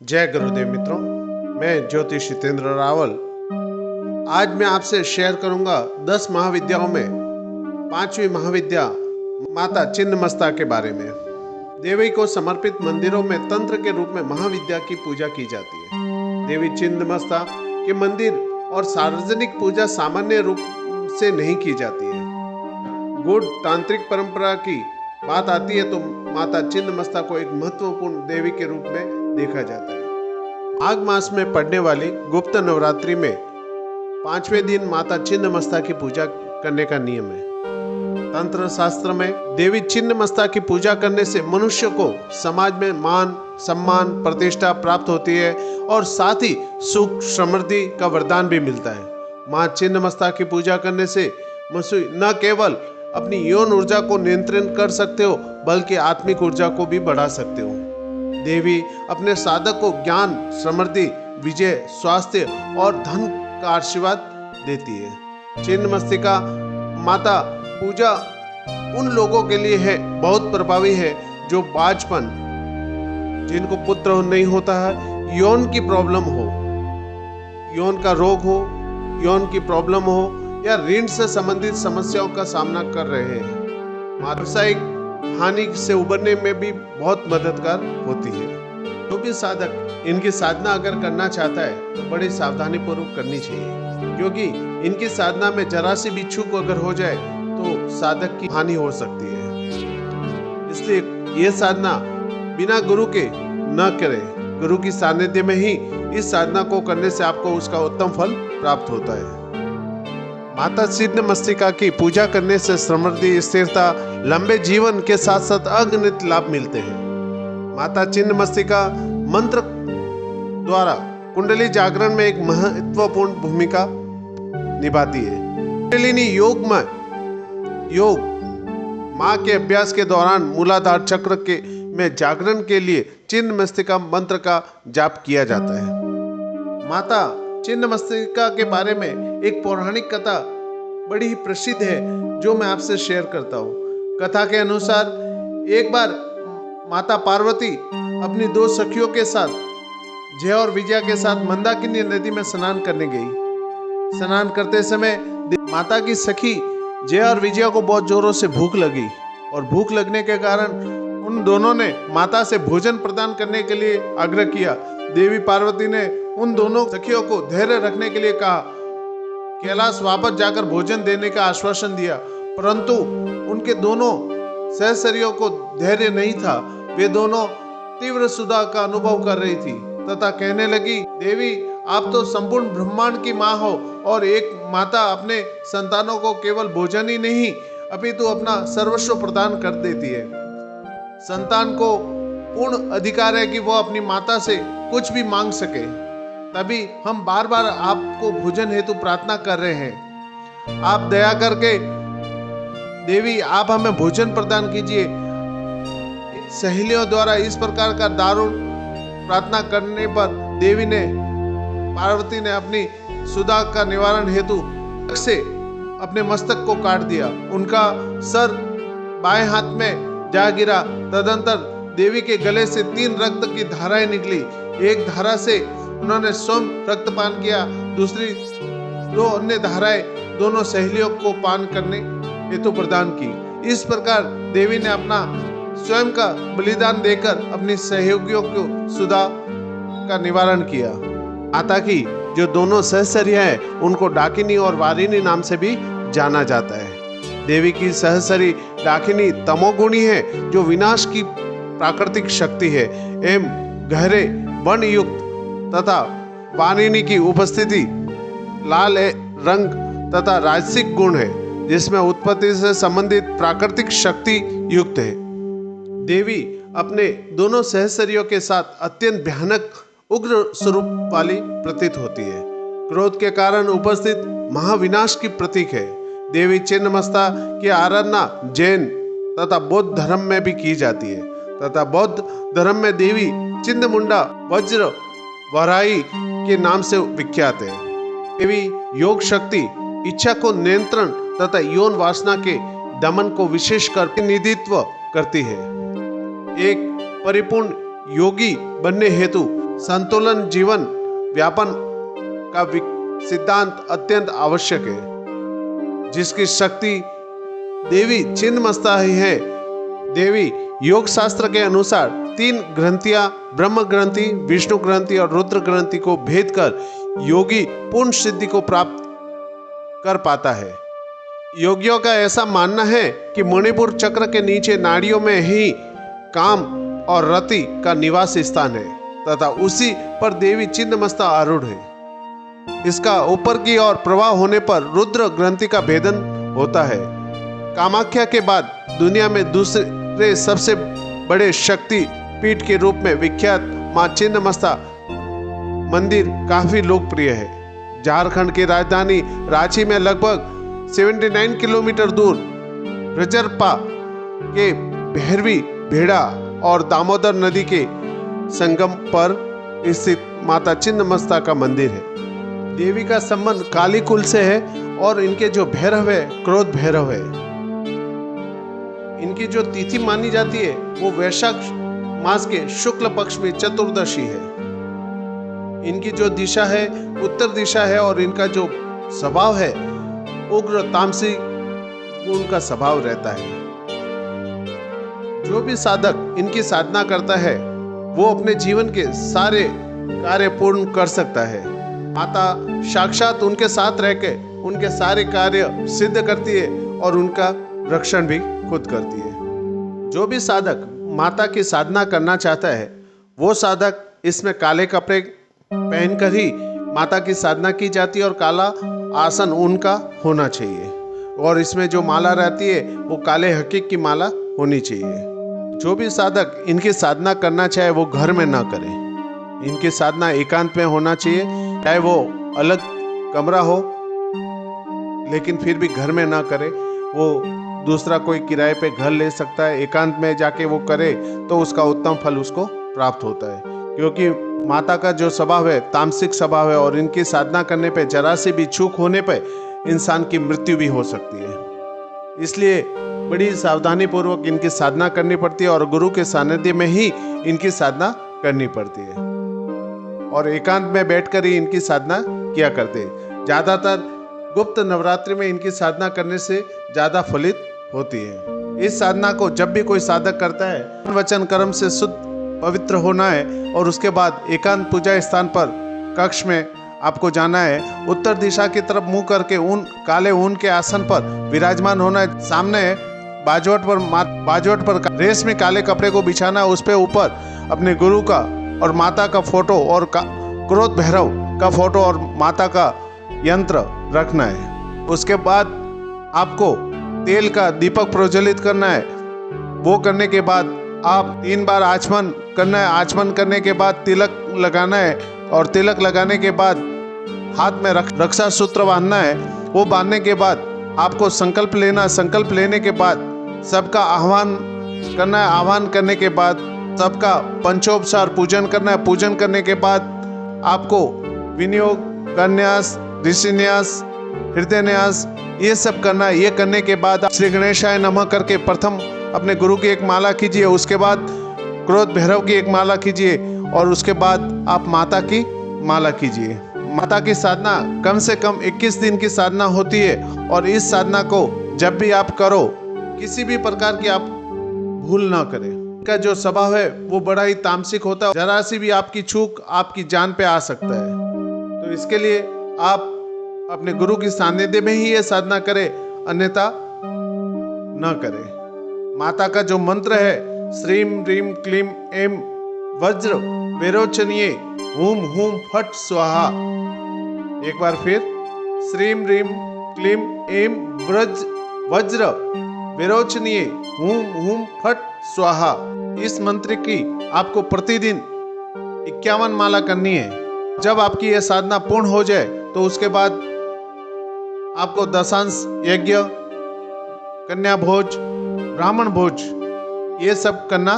जय गुरुदेव मित्रों, मैं ज्योतिष जितेंद्र रावल। आज मैं आपसे शेयर करूंगा 10 महाविद्याओं में 5वीं महाविद्या माता छिन्नमस्ता के बारे में। देवी को समर्पित मंदिरों में तंत्र के रूप में महाविद्या की पूजा की जाती है। देवी छिन्नमस्ता के मंदिर और सार्वजनिक पूजा सामान्य रूप से नहीं की जाती है। गूढ़ तांत्रिक परंपरा की बात आती है तो माता छिन्नमस्ता को एक महत्वपूर्ण देवी के रूप में देखा जाता है। माघ मास में पड़ने वाली गुप्त नवरात्रि में 5वें दिन माता छिन्नमस्ता की पूजा करने का नियम है। तंत्र शास्त्र में देवी छिन्नमस्ता की पूजा करने से मनुष्य को समाज में मान, सम्मान, प्रतिष्ठा प्राप्त होती है और साथ ही सुख, समृद्धि का वरदान भी मिलता है। मां छिन्नमस्ता की पूजा करने से मनुष्य न केवल अपनी यौन ऊर्जा को नियंत्रण कर सकते हो बल्कि आत्मिक ऊर्जा को भी बढ़ा सकते हो। देवी अपने साधक को ज्ञान, समृद्धि, विजय, स्वास्थ्य और धन का आशीर्वाद देती है। छिन्नमस्तिका माता पूजा उन लोगों के लिए है बहुत प्रभावी है जो बाझपन, जिनको पुत्र नहीं होता है, यौन की प्रॉब्लम हो, यौन का रोग हो, यौन की प्रॉब्लम हो या ऋण से संबंधित समस्याओं का सामना कर रहे हैं। व्यावसायिक हानि से उबरने में भी बहुत मददगार होती है। जो भी साधक इनकी साधना अगर करना चाहता है तो बड़ी सावधानी पूर्वक करनी चाहिए, क्योंकि इनकी साधना में जरा सी भी चूक अगर हो जाए तो साधक की हानि हो सकती है। इसलिए ये साधना बिना गुरु के न करें। गुरु की सानिध्य में ही इस साधना को करने से आपको उसका उत्तम फल प्राप्त होता है। माता छिन्नमस्तिका की पूजा करने से समृद्धि, स्थिरता, लंबे जीवन के साथ साथ अगणित लाभ मिलते हैं। माता छिन्नमस्तिका मंत्र द्वारा कुंडली जागरण में एक महत्वपूर्ण भूमिका निभाती है। कुंडलिनी योग मां के अभ्यास के दौरान मूलाधार चक्र में जागरण के लिए छिन्नमस्तिका मंत्र का जाप किया जाता है। माता छिन्नमस्तिका के बारे में एक पौराणिक कथा बड़ी ही प्रसिद्ध है जो मैं आपसे शेयर करता हूँ। कथा के अनुसार एक बार माता पार्वती अपनी 2 सखियों के साथ, जय और विजया के साथ मंदाकिनी नदी में स्नान करने गई। स्नान करते समय माता की सखी जय और विजया को बहुत जोरों से भूख लगी और भूख लगने के कारण उन दोनों ने माता से भोजन प्रदान करने के लिए आग्रह किया। देवी पार्वती ने उन दोनों सखियों को धैर्य रखने के लिए कहा, कैलाश वापस जाकर भोजन देने का आश्वासन दिया, परंतु उनके दोनों सहचरियों को धैर्य नहीं था। वे दोनों तीव्र सुधा का अनुभव कर रही थी तथा कहने लगी, देवी आप तो संपूर्ण ब्रह्मांड की माँ हो और एक माता अपने संतानों को केवल भोजन ही नहीं अपितु अपना सर्वस्व प्रदान कर देती है। संतान को पूर्ण अधिकार है कि वो अपनी माता से कुछ भी मांग सके, तभी हम बार बार आपको भोजन हेतु प्रार्थना कर रहे हैं। आप दया करके देवी आप हमें भोजन प्रदान कीजिए। सहेलियों द्वारा इस प्रकार का दारुण प्रार्थना करने पर देवी ने, पार्वती ने अपनी सुधा का निवारण हेतु से अपने मस्तक को काट दिया। उनका सर बाएं हाथ में जा गिरा। तदंतर देवी के गले से 3 रक्त की धाराएं निकली। एक धारा से उन्होंने स्वयं रक्तपान किया, दूसरी 2 अन्य धाराएं दोनों सहेलियों को पान करने हेतु प्रदान की। इस प्रकार देवी ने अपना स्वयं का बलिदान देकर अपनी सहयोगियों को सुधा का निवारण किया। माता की जो दोनों सहचर्या है उनको डाकिनी और वारिनी नाम से भी जाना जाता है। देवी की सहचरी डाकिनी तमोगुणी है जो विनाश की प्राकृतिक शक्ति है एवं गहरे वन युक्त तथा वारिनी की उपस्थिति लाल रंग तथा राजसिक गुण है जिसमें उत्पत्ति से संबंधित प्राकृतिक शक्ति युक्त है। देवी अपने दोनों सहचरियों के साथ अत्यंत भयानक उग्र स्वरूप वाली प्रतीत होती है। क्रोध के कारण उपस्थित महाविनाश की प्रतीक है। देवी छिन्नमस्ता की आराधना जैन तथा बौद्ध धर्म में भी की जाती है तथा बौद्ध धर्म में देवी छिन्नमुंडा वज्र वराही के नाम से विख्यात है। देवी योग शक्ति, इच्छा को नियंत्रण तथा यौन वासना के दमन को विशेषकर प्रतिनिधित्व करती है। एक परिपूर्ण योगी बनने हेतु संतुलन जीवन व्यापन का सिद्धांत अत्यंत आवश्यक है, जिसकी शक्ति देवी छिन्नमस्ता ही है। देवी योग शास्त्र के अनुसार 3 ग्रंथियां ब्रह्म ग्रंथि, विष्णु ग्रंथि और रुद्र ग्रंथि को भेद कर योगी पूर्ण सिद्धि को प्राप्त कर पाता है। योगियों का ऐसा मानना है कि मणिपुर चक्र के नीचे नाड़ियों में ही काम और रति का निवास स्थान है तथा उसी पर देवी छिन्नमस्ता आरूढ़ है। इसका ऊपर की ओर प्रवाह होने पर रुद्र ग्रंथि का भेदन होता है। कामाख्या के बाद दुनिया में दूसरे सबसे बड़े शक्ति पीठ के रूप में विख्यात मां छिन्नमस्ता मंदिर काफी लोकप्रिय है। झारखंड की राजधानी रांची में लगभग 79 किलोमीटर दूर रजरपा के भैरवी भेड़ा और दामोदर नदी के संगम पर स्थित माता छिन्नमस्ता का मंदिर है। देवी का संबंध काली कुल से है और इनके जो भैरव है क्रोध भैरव है। इनकी जो तिथि मानी जाती है वो वैशाख मास के शुक्ल पक्ष में चतुर्दशी है। इनकी जो दिशा है उत्तर दिशा है और इनका जो स्वभाव है उग्र तामसिक गुण का स्वभाव रहता है। जो भी साधक इनकी साधना करता है वो अपने जीवन के सारे कार्य पूर्ण कर सकता है। माता साक्षात उनके साथ रहकर उनके सारे कार्य सिद्ध करती है और उनका रक्षण भी खुद करती है। जो भी साधक माता की साधना करना चाहता है वो साधक इसमें काले कपड़े पहनकर ही माता की साधना की जाती है और काला आसन उनका होना चाहिए और इसमें जो माला रहती है वो काले हकीक की माला होनी चाहिए। जो भी साधक इनकी साधना करना चाहे वो घर में ना करे। इनकी साधना एकांत में होना चाहिए, चाहे वो अलग कमरा हो लेकिन फिर भी घर में ना करे। वो दूसरा कोई किराए पे घर ले सकता है, एकांत में जाके वो करे तो उसका उत्तम फल उसको प्राप्त होता है। क्योंकि माता का जो स्वभाव है तामसिक स्वभाव है और इनकी साधना करने पे जरा सी भी चूक होने पे इंसान की मृत्यु भी हो सकती है। इसलिए बड़ी सावधानी पूर्वक इनकी साधना करनी पड़ती है और गुरु के सानिध्य में ही इनकी साधना करनी पड़ती है और एकांत में बैठकर ही इनकी साधना किया करते हैं। ज्यादातर गुप्त नवरात्रि में इनकी साधना करने से ज्यादा फलित होती है। इस साधना को जब भी कोई साधक करता है वचन कर्म से शुद्ध पवित्र होना है और उसके बाद एकांत पूजा स्थान पर कक्ष में आपको जाना है। उत्तर दिशा की तरफ मुंह करके ऊन काले ऊन के आसन पर विराजमान होना है। सामने बाजवट पर रेशमी काले कपड़े को बिछाना, उस पे ऊपर अपने गुरु का और माता का फोटो और क्रोध भैरव का फोटो और माता का यंत्र रखना है। उसके बाद आपको तेल का दीपक प्रज्वलित करना है। वो करने के बाद आप 3 बार आचमन करना है। आचमन करने के बाद तिलक लगाना है और तिलक लगाने के बाद हाथ में रक्षा सूत्र बांधना है। वो बांधने के बाद आपको संकल्प लेना। संकल्प लेने के बाद सबका आह्वान करना है। आह्वान करने के बाद सबका पंचोपचार पूजन करना है। पूजन करने के बाद आपको विनियोग, कन्यास, ऋषिन्यास, हृदय न्यास ये सब करना है। ये करने के बाद श्री गणेशाय नमः करके प्रथम अपने गुरु की एक माला कीजिए, उसके बाद क्रोध भैरव की एक माला कीजिए और उसके बाद आप माता की माला कीजिए। माता की साधना कम से कम 21 दिन की साधना होती है और इस साधना को जब भी आप करो किसी भी प्रकार की आप भूल ना करें। इनका जो स्वभाव है वो बड़ा ही तामसिक होता है। जरा सी भी आपकी चूक आपकी जान पे आ सकता है। तो इसके लिए आप अपने गुरु की सानिध्य में ही ये साधना करें, अन्यथा न करें। माता का जो मंत्र है श्रीम ह्रीम क्लीम एम वज्र विरोचनीय हुम हुम फट स्वाहा। एक बार फिर श्रीम ह्रीम क्लीम एम वज्र विरोचनीय हुम हुम फट स्वाहा। इस मंत्र की आपको प्रतिदिन 51 माला करनी है। जब आपकी यह साधना पूर्ण हो जाए तो उसके बाद आपको दशांश यज्ञ, कन्या भोज, ब्राह्मण भोज ये सब करना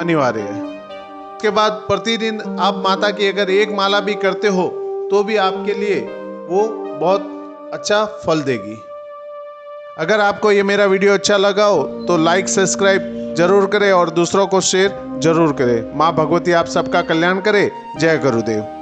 अनिवार्य है। उसके बाद प्रतिदिन आप माता की अगर एक माला भी करते हो तो भी आपके लिए वो बहुत अच्छा फल देगी। अगर आपको ये मेरा वीडियो अच्छा लगा हो तो लाइक सब्सक्राइब जरूर करें और दूसरों को शेयर जरूर करें। माँ भगवती आप सबका कल्याण करे। जय गुरुदेव।